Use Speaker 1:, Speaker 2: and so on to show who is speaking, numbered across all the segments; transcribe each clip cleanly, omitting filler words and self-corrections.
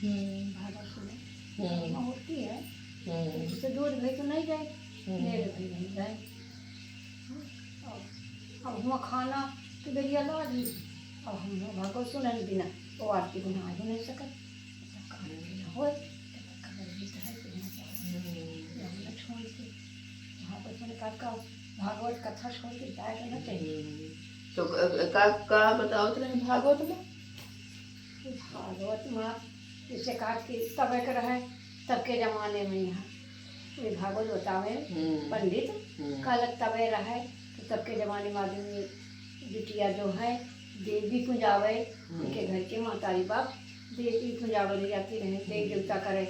Speaker 1: भागा सुने होती है उससे दूर भाई तो नहीं जाए मेरे भाई नहीं जाए। अब हम खाना तो बेरिया ला दी अब हम भागो सुनन बिना वो आरती बिना आ नहीं सकत खाना बिना हो छोड़ के वहाँ पर मैंने काका भागवत कथा छोड़ के जाए करना चाहिए।
Speaker 2: तो का बताओ तो नहीं भागवत में
Speaker 1: भागवत में जैसे काट के तब कर है तब के जमाने में यहाँ ये भागवत बतावे पंडित कल तबे रहे तो तब के जमाने में आदमी बिटिया जो है देवी पूजावे उनके घर के मातारी बाप देवी पूजावे ले जाती रहे देवी देवता करे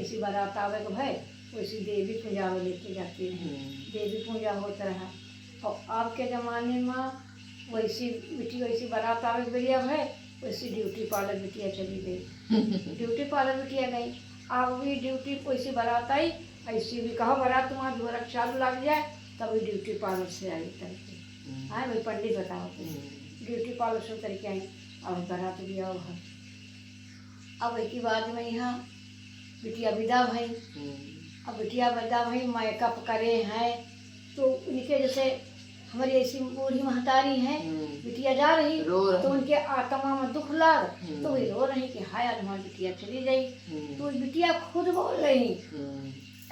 Speaker 1: ऐसी बारात आवे तो भाई वैसी देवी पूजावे लेके जाती रहे देवी पूजा होता रहा। और अब के ज़माने में वैसी बिटिया वैसी बारात आवे बढ़िया भाई वैसी ड्यूटी पार्लर बिटिया चली गई ड्यूटी पार्लर बिटिया गई अब भी ड्यूटी वैसी बारात आई ऐसी भी कहो बारात तुम्हारा दो रख चालू लग जाए तभी ड्यूटी पार्लर से आई तरीके हाँ भाई पंडित बताओ ड्यूटी पार्लर से तरीके आई अब बारात भी आओ है। अब एक ही बाद में यहाँ बिटिया विदा भाई अब बिटिया विदा भाई मेकअप करे हैं तो उनके जैसे हमारी ऐसी बूढ़ी महतारी हैं बिटिया जा रही तो उनके आत्मा में दुख लग तो वे रो रही कि हाय आज हमारी बिटिया चली गई तो बिटिया खुद बोल रही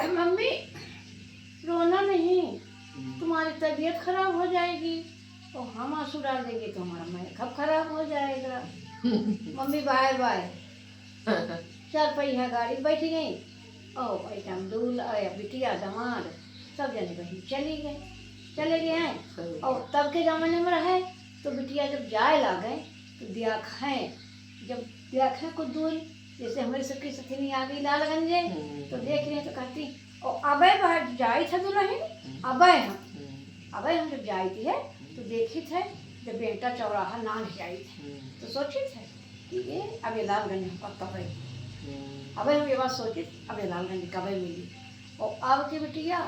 Speaker 1: मम्मी रोना नहीं तुम्हारी तबीयत खराब हो जाएगी और हम आंसू डाल देंगे तो हमारा मेकअप खराब हो जाएगा। मम्मी बाय बाय चार पहिया गाड़ी बैठ गई और पैसा दूल बिटिया दामाद सब जने बहन चले गए हैं। और तब के ज़माने में रहे तो बिटिया जब जाए लागे तो देखें कुछ दूर जैसे हमारी सबकी सखी आ गई लालगंजे तो देख रहे तो कहती और अबे बाहर जाई था दुल्हन अबे हम जब जाई थी है तो देखी थे जब बेटा चौराहा नान जाई थे तो सोची थे कि ये अब ये लालगंज कब अब हम ये बात सोची अब ये लालगंज कब मिली। और अब की बिटिया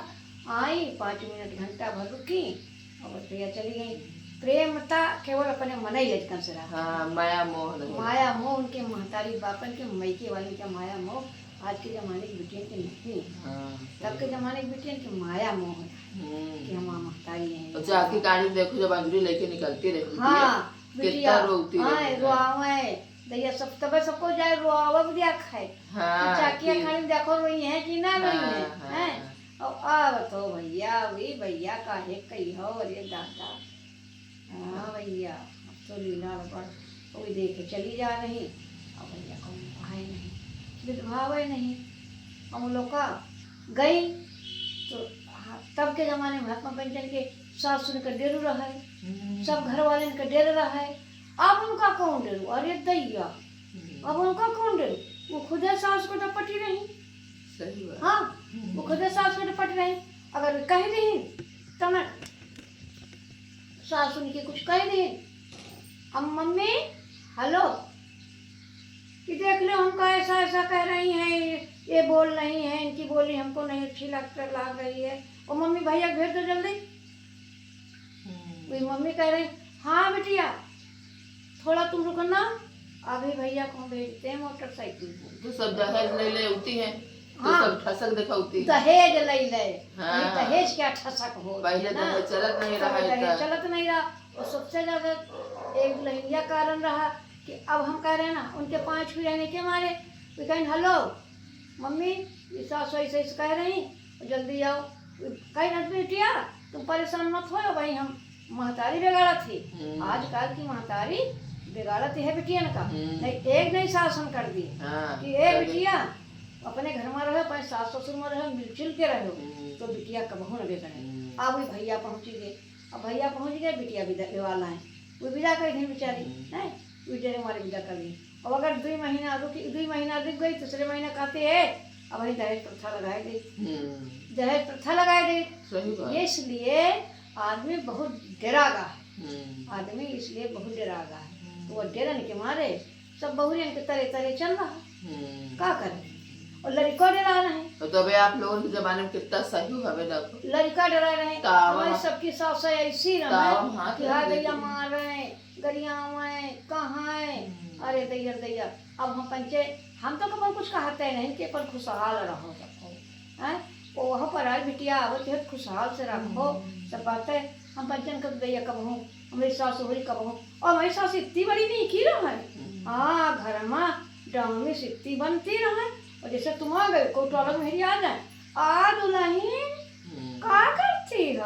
Speaker 1: आई 5 मिनट घंटा भर रुकी और बिटिया चली गई। प्रेमता केवल अपने मन ही लटकन से रहा
Speaker 2: माया मोह
Speaker 1: उनके महतारी बापन के मैके वाले के माया मोह आज के जमाने की बिटिया के नहीं तब के जमाने की बिटिया की माया मोह है कि हम महतारी हैं।
Speaker 2: तो जाके कहानी देखो जब अंजलि लेके निकलती रही
Speaker 1: बिटिया
Speaker 2: रोती
Speaker 1: रोआवे दैया सब तब सबको जाए रोआवा भी दिया खाए चाकिया खाने देखो रोई है कि ना रोई है और अब तो भैया काहे कही हो अरे दादा हाँ भैया अब तो लीला पर कोई देखे चली जा रही अब भैया को भाई नहीं विधवावे नहीं हम लोग का गई तो तब के ज़माने में महात्मा पंचन के सास सुन कर डेरू रहा है सब घर वाले का डेर रहा है। अब उनका कौन डेरू अरे दैया अब उनका कौन डेरू वो खुदे सास को टपटी रही हाँ वो खुदे सास को टपट रही अगर कह रही तो मैं सास उनके कुछ कह रही अब मम्मी हेलो कि देख लो हमको ऐसा कह रही हैं ये बोल रही हैं इनकी बोली हमको नहीं अच्छी लग रही है और मम्मी भैया भेज दो जल्दी। वही मम्मी कह रही हाँ बिटिया थोड़ा तुम रुको ना अभी भैया को भेजते हैं मोटरसाइकिल
Speaker 2: तो सब दहेज ले उठी है
Speaker 1: हाँ
Speaker 2: सब ठसक दिखाती
Speaker 1: दहेज ले दहेज क्या ठसक हो
Speaker 2: पहले दहेज
Speaker 1: चलत नहीं रहा और सबसे ज्यादा एक लहिया कारण रहा कि अब हम कह रहे हैं ना उनके 5 छुई रहने के मारे वे कहें हेलो मम्मी ये सास ऐसे कह रही जल्दी आओ कहीं ना बेटिया तुम परेशान मत हो भाई हम महतारी बिगाड़ा थी आजकल की महतारी बिगाड़ती है बिटिया का नहीं एक नहीं शासन कर दी कि ए बिटिया अपने घर में रहो पर सास ससुर में रहो मिलजुल के रहो तो बिटिया कबहू न बिगड़े। अब वही भैया पहुँच गए अब भैया पहुँच गए बिटिया विदा वाला है वो विदा कर दी बेचारी है बेचारे हमारे विदा कर दी। अब अगर 2 महीना रुक गई तीसरे महीना कहते है अब वही दहेज प्रथा लगाई गई ये इसलिए आदमी बहुत डरागा है आदमी इसलिए बहुत डरागा है तो वो डरन के मारे सब बहुरियन के तरह चल रहा है क्या करे और लड़का डरा रहे हैं
Speaker 2: तो अबे आप लोगों के जमाने में कितना सही हवे देखो
Speaker 1: लड़का डरा रहे हैं हमारी सबकी सास ऐसी रहा कि हाँ गैया मार रहे गरिया कहाँ है अरे दैया अब हम पंचे हम तो कभी कुछ कहते नहीं कि अपन खुशहाल रहो सबको हैं वहाँ पर आज बिटिया आवत है खुशहाल से रखो सब बातें हम पंचन कर दैया कब हूँ हमारी सास हुई कब हूँ और हमारी सास इतनी बड़ी नहीं की रहा है हाँ घर में डाउनी से इतनी बनती रहा और जैसे तुम आ गए को टोलक मेरी आ जाए आ दुल्हन क्या करती हो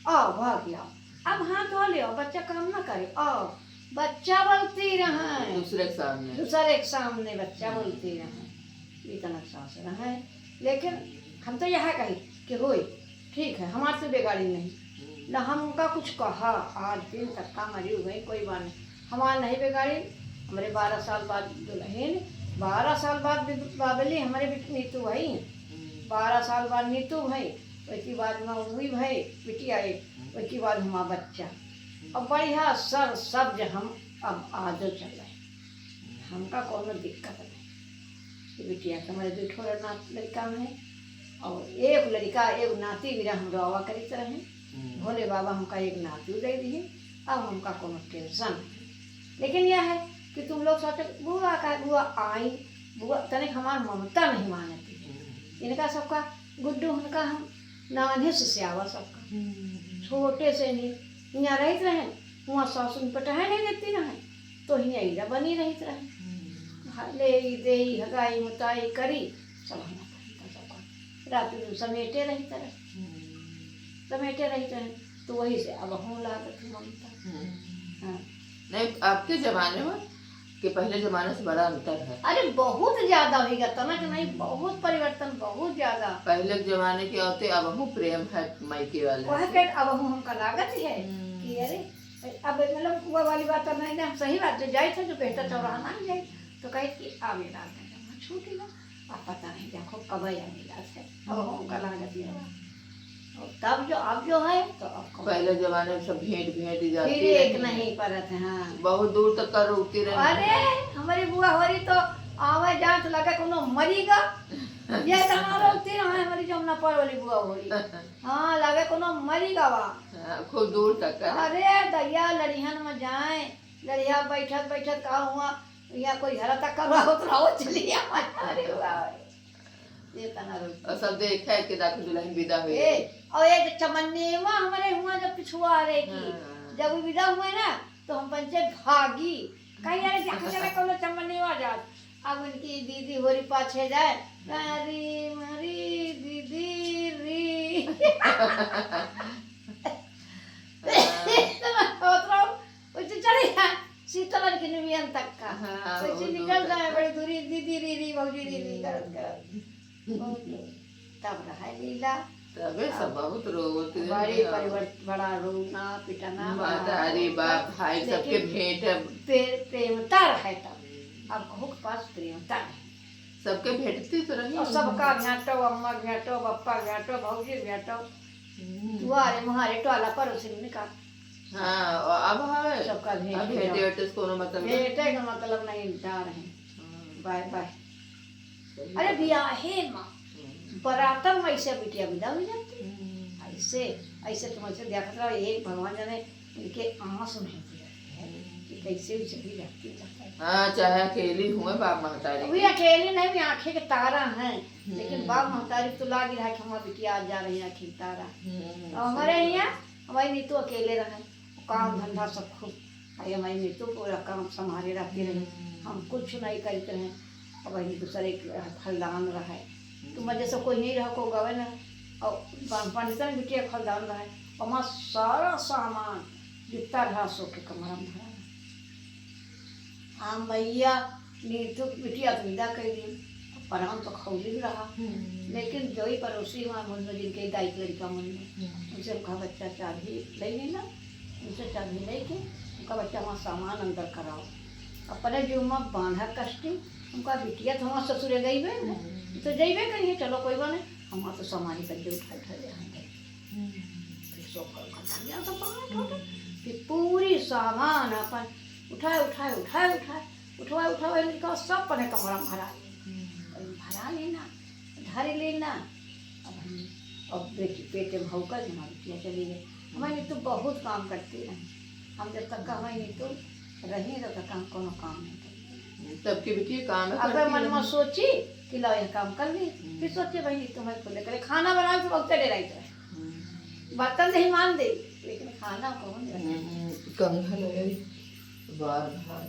Speaker 1: आओ भाग जाओ अब हाथ धो लियो बच्चा काम ना करे आओ बच्चा बोलती रहे दूसरे के सामने बच्चा बोलती रहे इतना सास रहे लेकिन हम तो यह कही कि होई ठीक है हमारे से बेगाड़ी नहीं न हमका कुछ कहा आज दिन तक का मरी हो गई कोई बात नहीं हमारे नहीं बेगाड़ी हमारे 12 साल बाद दुल्हन 12 साल बाद बाबली हमारे नीतू भाई 12 साल बाद नीतू भाई उसके बाद में हुई भाई बिटिया एक उसके बाद हमारा बच्चा अब बढ़िया सर सब हम अब आजो चल रहे हमका कोनो दिक्कत नहीं बिटिया के हमारे 2 ठो लड़का है और एक लड़का एक नाती भी हम रवा करीत रहे भोले बाबा हमका एक नाती दे दिए अब हमका कोनो टेंशन नहीं लेकिन यह है कि तुम लोग सोचो बुआ का बुआ आई बुआ तनिक हमार ममता नहीं मानती इनका सबका गुड्डू उनका हम नान्हे से स्यावा सबका छोटे से नहीं यहाँ रहते रहे वहाँ सासुन पटाहे नहीं देती रहे तो यहाँ इला बनी रहते रहे ले दे हगाई मुताई करी सब हम रात में समेटे रहते रहे तो वही से अब हूँ लागत ममता हाँ
Speaker 2: नहीं आपके जमाने में कि पहले जमाने से बड़ा अंतर है
Speaker 1: अरे बहुत ज्यादा हो गया तनक नहीं बहुत परिवर्तन बहुत ज्यादा
Speaker 2: पहले के जमाने के होते अब हम प्रेम है मायके वाले
Speaker 1: अब हम हमका लागत है कि अरे अब मतलब वो वाली बात तो नहीं ना सही बात जो जाए थे जो बेटा चौराहा नहीं जाए तो कहे कि आगे डाल छूटी ना अब पता नहीं देखो कब आएगा से अब हमका लागत है तब जो अब जो है तो अब
Speaker 2: पहले जमाने में सब भेंट जाती
Speaker 1: फिर एक नहीं परत है हाँ
Speaker 2: बहुत दूर तक कर रुकती रही
Speaker 1: अरे हमारी बुआ हो रही तो आवे जात लगा कोनो मरीगा ये कहाँ रोकती रहा हमारी जमुना पर वाली बुआ हो रही हाँ लगे कोनो मरीगा वहाँ
Speaker 2: खूब दूर तक
Speaker 1: अरे दैया लड़िहन में जाए लड़िया बैठत का हुआ या कोई घर तक करवा उतराओ चलिए अरे ये तना
Speaker 2: और सब देखा है कि दाखिल दुल्हन विदा हुई
Speaker 1: और एक चमन्नेवा हमारे हुआ जब पिछुआ रहे की जब विदा हुए ना तो हम पंचे भागी कहीं यार जाके चला कोनो चमन्नेवा जात अब उनकी दीदी होरी पाछे जाए अरे मरी दीदी री तो चढ़े शीतलन के निवियन तक का वैसे निकल जाए बड़ी दूरी दीदी री भौजी री करत तब रहा लीला
Speaker 2: तबे सब बहुत रोते
Speaker 1: बड़ी परिवर्तन बड़ा रोना पिटना
Speaker 2: अरे बाप भाई सबके भेंट
Speaker 1: प्रेमता रहे तब अब कहो के पास प्रेमता है
Speaker 2: सबके भेंटती तो रही
Speaker 1: और सबका भेंटो अम्मा भेंटो बप्पा भेंटो भौजी भेंटो तुम्हारे मुहारे टोला पड़ोसी निकाल
Speaker 2: हाँ अब है
Speaker 1: सबका
Speaker 2: भेंटे कोनो मतलब
Speaker 1: भेंटे का मतलब नहीं जा रहे बाय बाय अरे ब्याहे माँ बरातर में ऐसे बिटिया विदा हो जाती ऐसे ऐसे तुम ऐसे देखते रहो एक भगवान जाने इनके आंसू नहीं कि कैसे भी चली जाती
Speaker 2: हाँ चाहे अकेली हुए बाप महतारी
Speaker 1: भी अकेली नहीं भी आंखें के तारा हैं लेकिन बाप महतारी तो लागी रहा कि हमारी बिटिया आज जा रही है आंखें तारा और हमारे यहाँ हमारी नीतू अकेले रहे काम धंधा सब खूब हमारी नीतू पूरा काम संभाले रखती रही हम कुछ नहीं करते हैं और वही दूसरे खलदान रहा है तो मजे से कोई नहीं रहा को गवे ना और पंडितन बिटिया खलदान रहा है और वहाँ सारा सामान जितना रहा सो के कमरा में भरा हम भैया नीतू बिटिया तो विदा कर दी पर हम तो खौली भी रहा लेकिन जो ही पड़ोसी वहाँ मन में जिनके दाई लड़का मन में उनसे उनका बच्चा चाबी ले लेना उनसे चाबी लेके उनका बच्चा वहाँ सामान अंदर कराओ अपने जुम्मा बांधा कष्टी उनका बिटिया तो हमारे ससुरे गई बे ना तो जइबे करिए चलो कोई बात नहीं हम तो सामान करके उठा फिर सब फिर पूरी सामान अपन उठाए लड़का सब पने कमरा में भरा लेना धर लेना अब बेटी पेटे में होकर हमारी बिटिया चली गई हमारी तो बहुत काम करती रही हम जब तक हमारी तो रही तब तक हम कोनो काम नहीं करते
Speaker 2: सबकी बेटी काम है
Speaker 1: अब
Speaker 2: करती
Speaker 1: मन
Speaker 2: है।
Speaker 1: में सोची कि लो यह काम कर ली, फिर सोचे भाई तुम्हें खुले करे खाना बनाओ तो वक्त डे रही तो बर्तन नहीं मान दे, लेकिन खाना कौन
Speaker 2: कंघा लगे बार बार